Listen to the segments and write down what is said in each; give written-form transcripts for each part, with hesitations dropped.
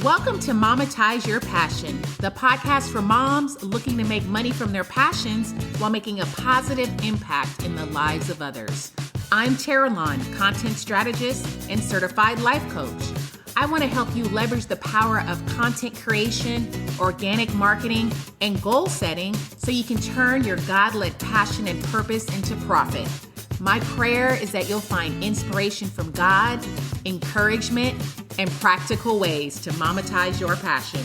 Welcome to Monetize Your Passion, the podcast for moms looking to make money from their passions while making a positive impact in the lives of others. I'm Tara Lon, content strategist and certified life coach. I want to help you leverage the power of content creation, organic marketing, and goal setting so you can turn your God-led passion and purpose into profit. My prayer is that you'll find inspiration from God, encouragement, and practical ways to monetize your passion.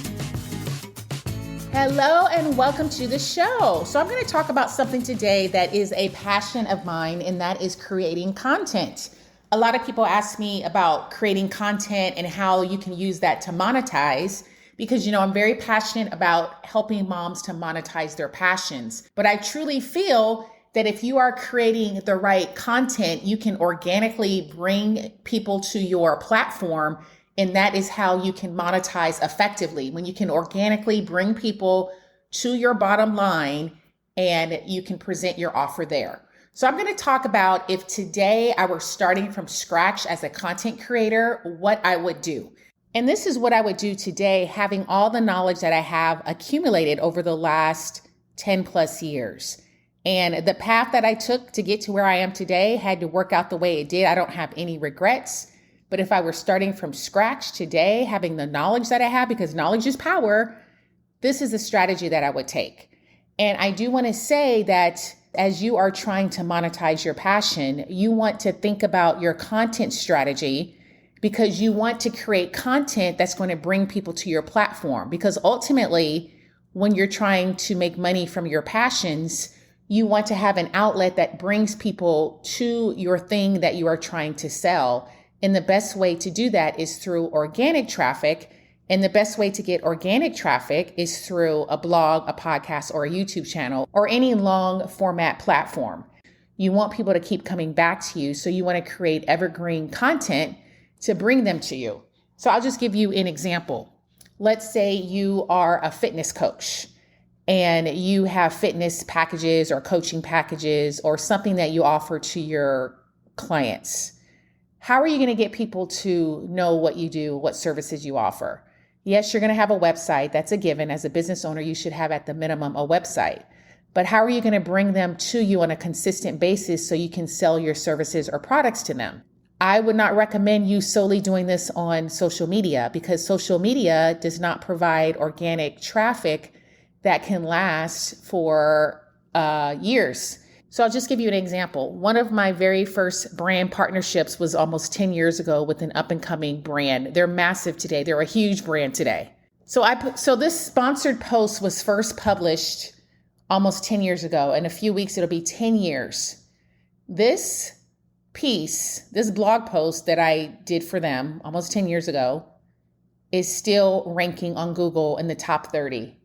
Hello and welcome to the show. So I'm going to talk about something today that is a passion of mine, and that is creating content. A lot of people ask me about creating content and how you can use that to monetize because, I'm very passionate about helping moms to monetize their passions. But I truly feel that if you are creating the right content, you can organically bring people to your platform, and that is how you can monetize effectively. When you can organically bring people to your bottom line and you can present your offer there. So I'm going to talk about if today I were starting from scratch as a content creator, what I would do. And this is what I would do today, having all the knowledge that I have accumulated over the last 10 plus years. And the path that I took to get to where I am today had to work out the way it did. I don't have any regrets. But if I were starting from scratch today, having the knowledge that I have, because knowledge is power, this is a strategy that I would take. And I do want to say that as you are trying to monetize your passion, you want to think about your content strategy because you want to create content that's going to bring people to your platform. Because ultimately, when you're trying to make money from your passions, you want to have an outlet that brings people to your thing that you are trying to sell. And the best way to do that is through organic traffic. And the best way to get organic traffic is through a blog, a podcast, or a YouTube channel, or any long format platform. You want people to keep coming back to you. So you want to create evergreen content to bring them to you. So I'll just give you an example. Let's say you are a fitness coach and you have fitness packages or coaching packages or something that you offer to your clients. How are you going to get people to know what you do, what services you offer? Yes, you're going to have a website. That's a given. As a business owner, you should have at the minimum a website. But how are you going to bring them to you on a consistent basis so you can sell your services or products to them? I would not recommend you solely doing this on social media because social media does not provide organic traffic that can last for years. So I'll just give you an example. One of my very first brand partnerships was almost 10 years ago with an up and coming brand. They're massive today. They're a huge brand today. So this sponsored post was first published almost 10 years ago. In a few weeks, it'll be 10 years. This blog post that I did for them almost 10 years ago is still ranking on Google in the top 30.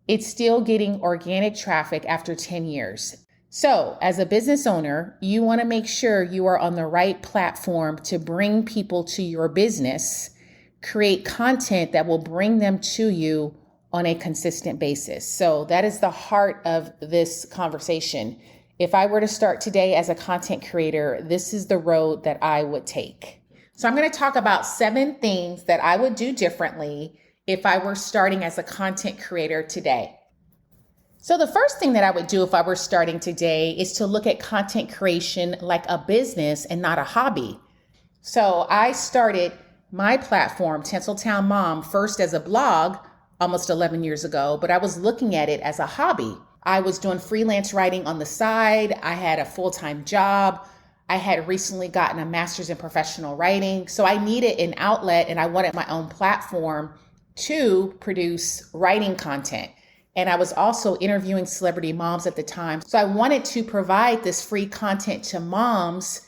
It's still getting organic traffic after 10 years. So as a business owner, you want to make sure you are on the right platform to bring people to your business, create content that will bring them to you on a consistent basis. So that is the heart of this conversation. If I were to start today as a content creator, this is the road that I would take. So I'm going to talk about 7 things that I would do differently if I were starting as a content creator today. So the first thing that I would do if I were starting today is to look at content creation like a business and not a hobby. So I started my platform, Tinseltown Mom, first as a blog almost 11 years ago, but I was looking at it as a hobby. I was doing freelance writing on the side. I had a full-time job. I had recently gotten a master's in professional writing. So I needed an outlet and I wanted my own platform to produce writing content. And I was also interviewing celebrity moms at the time. So I wanted to provide this free content to moms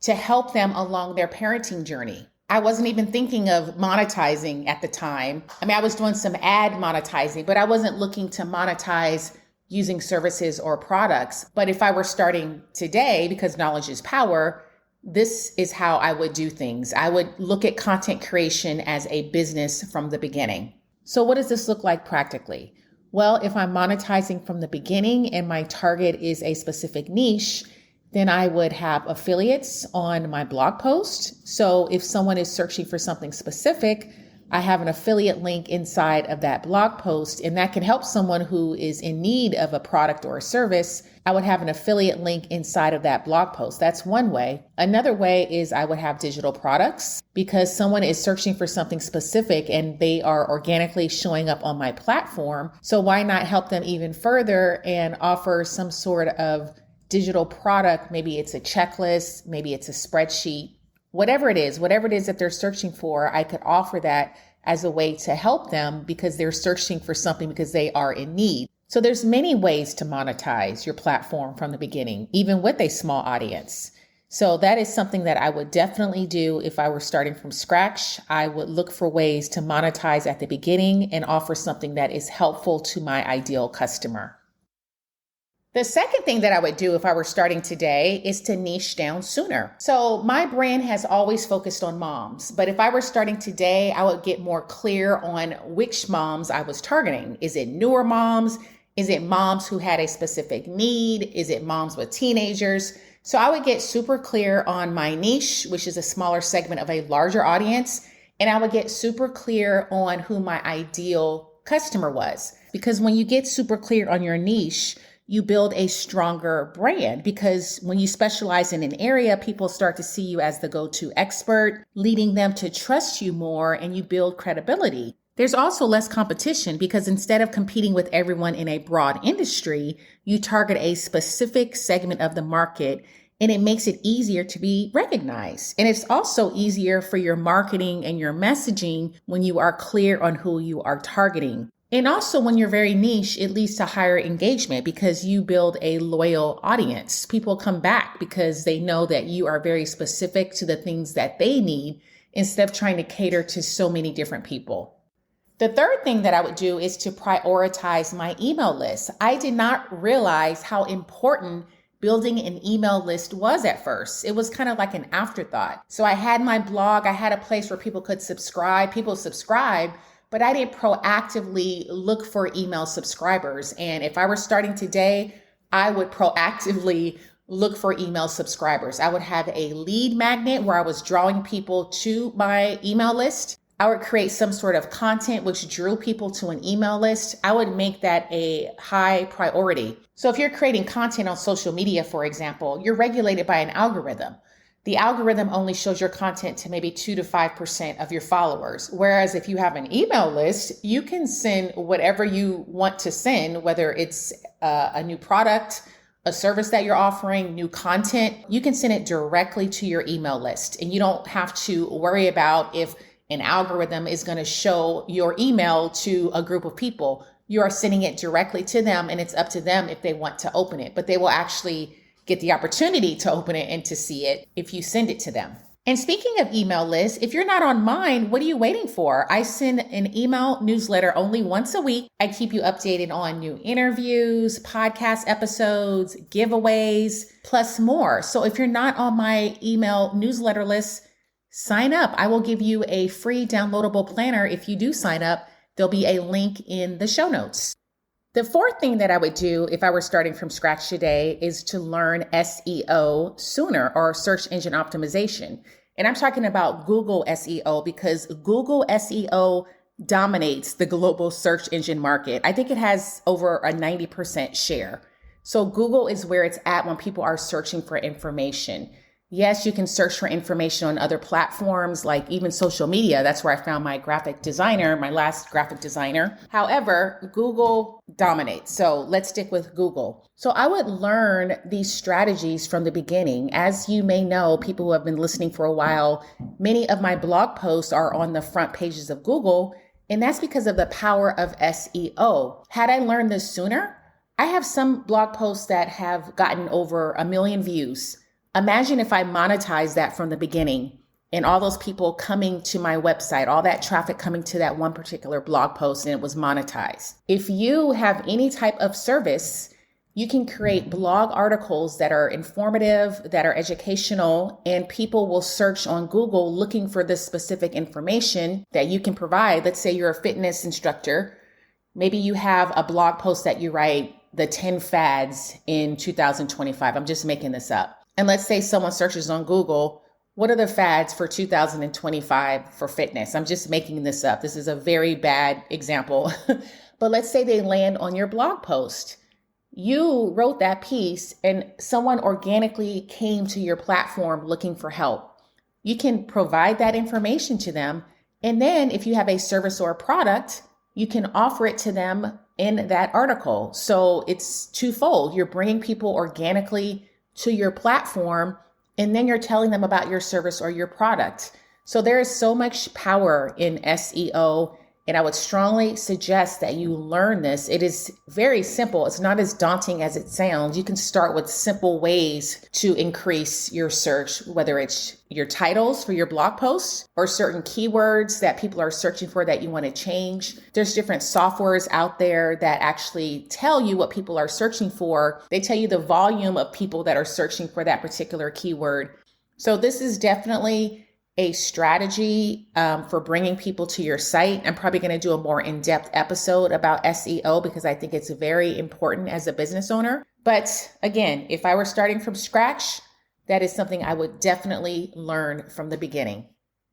to help them along their parenting journey. I wasn't even thinking of monetizing at the time. I was doing some ad monetizing, but I wasn't looking to monetize using services or products. But if I were starting today, because knowledge is power, this is how I would do things. I would look at content creation as a business from the beginning. So what does this look like practically? Well, if I'm monetizing from the beginning and my target is a specific niche, then I would have affiliates on my blog post. So if someone is searching for something specific, I have an affiliate link inside of that blog post, and that can help someone who is in need of a product or a service. I would have an affiliate link inside of that blog post. That's one way. Another way is I would have digital products because someone is searching for something specific and they are organically showing up on my platform. So why not help them even further and offer some sort of digital product? Maybe it's a checklist, maybe it's a spreadsheet. Whatever it is that they're searching for, I could offer that as a way to help them because they're searching for something because they are in need. So there's many ways to monetize your platform from the beginning, even with a small audience. So that is something that I would definitely do if I were starting from scratch. I would look for ways to monetize at the beginning and offer something that is helpful to my ideal customer. The second thing that I would do if I were starting today is to niche down sooner. So my brand has always focused on moms, but if I were starting today, I would get more clear on which moms I was targeting. Is it newer moms? Is it moms who had a specific need? Is it moms with teenagers? So I would get super clear on my niche, which is a smaller segment of a larger audience. And I would get super clear on who my ideal customer was. Because when you get super clear on your niche, you build a stronger brand because when you specialize in an area, people start to see you as the go-to expert, leading them to trust you more, and you build credibility. There's also less competition because instead of competing with everyone in a broad industry, you target a specific segment of the market, and it makes it easier to be recognized. And it's also easier for your marketing and your messaging when you are clear on who you are targeting. And also when you're very niche, it leads to higher engagement because you build a loyal audience. People come back because they know that you are very specific to the things that they need instead of trying to cater to so many different people. The third thing that I would do is to prioritize my email list. I did not realize how important building an email list was at first. It was kind of like an afterthought. So I had my blog, I had a place where people could subscribe. People subscribe, but I didn't proactively look for email subscribers. And if I were starting today, I would proactively look for email subscribers. I would have a lead magnet where I was drawing people to my email list. I would create some sort of content which drew people to an email list. I would make that a high priority. So if you're creating content on social media, for example, you're regulated by an algorithm. The algorithm only shows your content to maybe 2 to 5% of your followers. Whereas if you have an email list, you can send whatever you want to send, whether it's a new product, a service that you're offering, new content, you can send it directly to your email list. And you don't have to worry about if an algorithm is going to show your email to a group of people. You are sending it directly to them, and it's up to them if they want to open it. But they will actually get the opportunity to open it and to see it if you send it to them. And speaking of email lists, if you're not on mine, what are you waiting for? I send an email newsletter only once a week. I keep you updated on new interviews, podcast episodes, giveaways, plus more. So if you're not on my email newsletter list, sign up. I will give you a free downloadable planner if you do sign up. There'll be a link in the show notes. The fourth thing that I would do if I were starting from scratch today is to learn SEO sooner, or search engine optimization. And I'm talking about Google SEO because Google SEO dominates the global search engine market. I think it has over a 90% share. So Google is where it's at when people are searching for information. Yes, you can search for information on other platforms, like even social media. That's where I found my graphic designer, my last graphic designer. However, Google dominates. So let's stick with Google. So I would learn these strategies from the beginning. As you may know, people who have been listening for a while, many of my blog posts are on the front pages of Google. And that's because of the power of SEO. Had I learned this sooner, I have some blog posts that have gotten over 1 million views. Imagine if I monetized that from the beginning and all those people coming to my website, all that traffic coming to that one particular blog post, and it was monetized. If you have any type of service, you can create blog articles that are informative, that are educational, and people will search on Google looking for this specific information that you can provide. Let's say you're a fitness instructor. Maybe you have a blog post that you write, the 10 fads in 2025. I'm just making this up. And let's say someone searches on Google What are the fads for 2025 for fitness? I'm just making this up. This is a very bad example. But let's say they land on your blog post. You wrote that piece and someone organically came to your platform looking for help. You can provide that information to them. And then if you have a service or a product, you can offer it to them in that article. So it's twofold. You're bringing people organically to your platform, and then you're telling them about your service or your product. So there is so much power in SEO, and I would strongly suggest that you learn this. It is very simple. It's not as daunting as it sounds. You can start with simple ways to increase your search, whether it's your titles for your blog posts or certain keywords that people are searching for that you want to change. There's different softwares out there that actually tell you what people are searching for. They tell you the volume of people that are searching for that particular keyword. So this is definitely a strategy for bringing people to your site. I'm probably going to do a more in-depth episode about SEO because I think it's very important as a business owner. But again, if I were starting from scratch, that is something I would definitely learn from the beginning.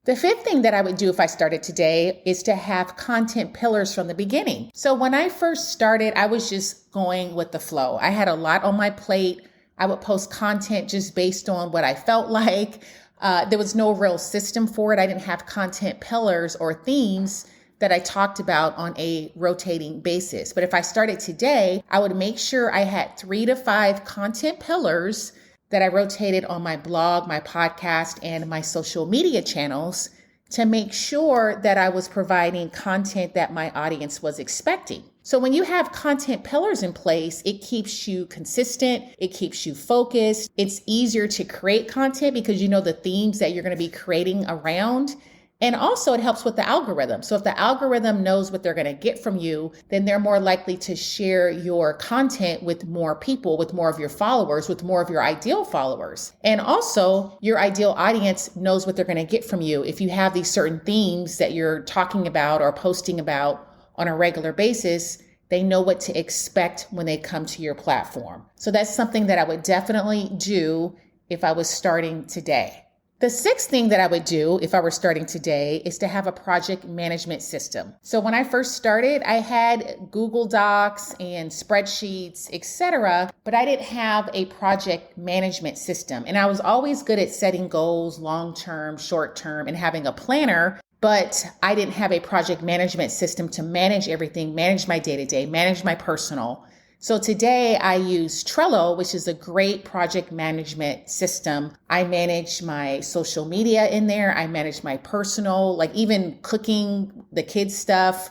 The fifth thing that I would do if I started today is to have content pillars from the beginning. So when I first started, I was just going with the flow. I had a lot on my plate. I would post content just based on what I felt like. There was no real system for it. I didn't have content pillars or themes that I talked about on a rotating basis. But if I started today, I would make sure I had 3 to 5 content pillars that I rotated on my blog, my podcast, and my social media channels to make sure that I was providing content that my audience was expecting. So when you have content pillars in place, it keeps you consistent, it keeps you focused. It's easier to create content because you know the themes that you're going to be creating around. And also it helps with the algorithm. So if the algorithm knows what they're going to get from you, then they're more likely to share your content with more people, with more of your followers, with more of your ideal followers. And also your ideal audience knows what they're going to get from you. If you have these certain themes that you're talking about or posting about on a regular basis, they know what to expect when they come to your platform. So that's something that I would definitely do if I was starting today. The sixth thing that I would do if I were starting today is to have a project management system. So when I first started, I had Google Docs and spreadsheets, etc., but I didn't have a project management system. And I was always good at setting goals, long-term, short-term, and having a planner, but I didn't have a project management system to manage everything, manage my day-to-day, manage my personal. So today I use Trello, which is a great project management system. I manage my social media in there. I manage my personal, like even cooking, the kids stuff.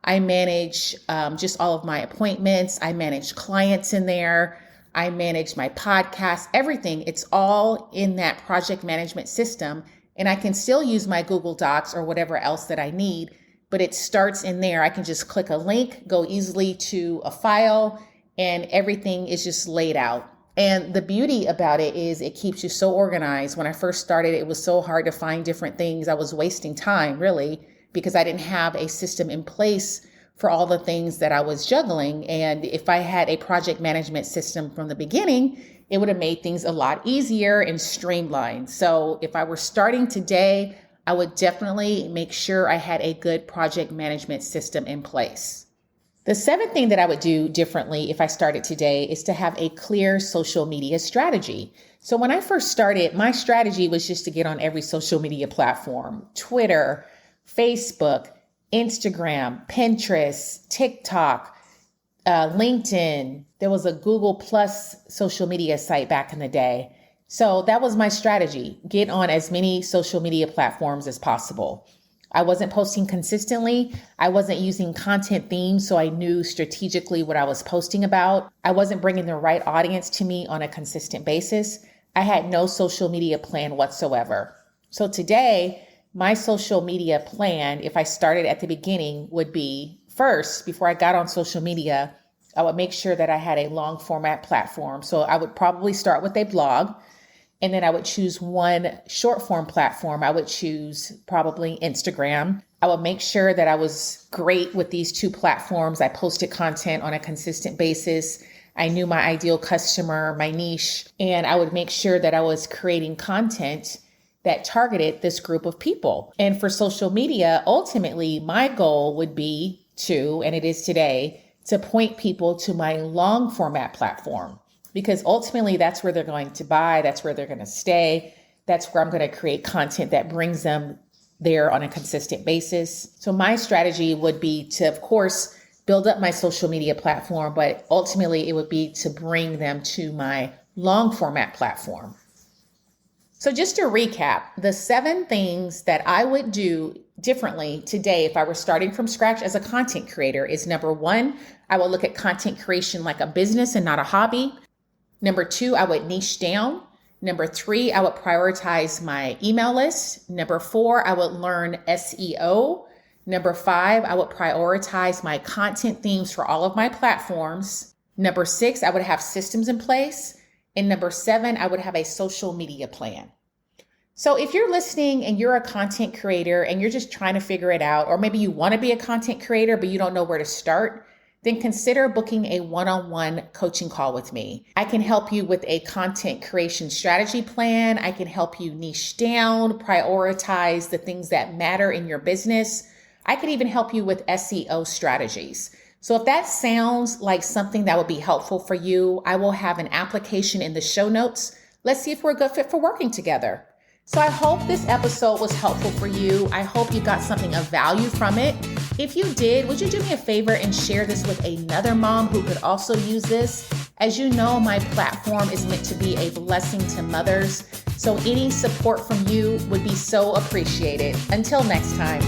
I manage just all of my appointments. I manage clients in there. I manage my podcast, everything. It's all in that project management system. And I can still use my Google Docs or whatever else that I need, but it starts in there. I can just click a link, go easily to a file, and everything is just laid out. And the beauty about it is it keeps you so organized. When I first started, it was so hard to find different things. I was wasting time, really, because I didn't have a system in place for all the things that I was juggling. And if I had a project management system from the beginning, it would have made things a lot easier and streamlined. So if I were starting today, I would definitely make sure I had a good project management system in place. The seventh thing that I would do differently if I started today is to have a clear social media strategy. So when I first started, my strategy was just to get on every social media platform: Twitter, Facebook, Instagram, Pinterest, TikTok, LinkedIn. There was a Google Plus social media site back in the day. So that was my strategy: get on as many social media platforms as possible. I wasn't posting consistently. I wasn't using content themes, so I knew strategically what I was posting about. I wasn't bringing the right audience to me on a consistent basis. I had no social media plan whatsoever. So today, my social media plan, if I started at the beginning, would be first, before I got on social media, I would make sure that I had a long format platform. So I would probably start with a blog. And then I would choose one short form platform. I would choose probably Instagram. I would make sure that I was great with these two platforms. I posted content on a consistent basis. I knew my ideal customer, my niche, and I would make sure that I was creating content that targeted this group of people. And for social media, ultimately, my goal would be to, and it is today, to point people to my long format platform, because ultimately that's where they're going to buy. That's where they're going to stay. That's where I'm going to create content that brings them there on a consistent basis. So my strategy would be to, of course, build up my social media platform, but ultimately it would be to bring them to my long format platform. So just to recap, the 7 things that I would do differently today if I were starting from scratch as a content creator is: number 1, I would look at content creation like a business and not a hobby. Number 2, I would niche down. Number 3, I would prioritize my email list. Number 4, I would learn SEO. Number 5, I would prioritize my content themes for all of my platforms. Number 6, I would have systems in place. And number 7, I would have a social media plan. So if you're listening and you're a content creator and you're just trying to figure it out, or maybe you want to be a content creator, but you don't know where to start, then consider booking a one-on-one coaching call with me. I can help you with a content creation strategy plan. I can help you niche down, prioritize the things that matter in your business. I could even help you with SEO strategies. So if that sounds like something that would be helpful for you, I will have an application in the show notes. Let's see if we're a good fit for working together. So I hope this episode was helpful for you. I hope you got something of value from it. If you did, would you do me a favor and share this with another mom who could also use this? As you know, my platform is meant to be a blessing to mothers. So any support from you would be so appreciated. Until next time.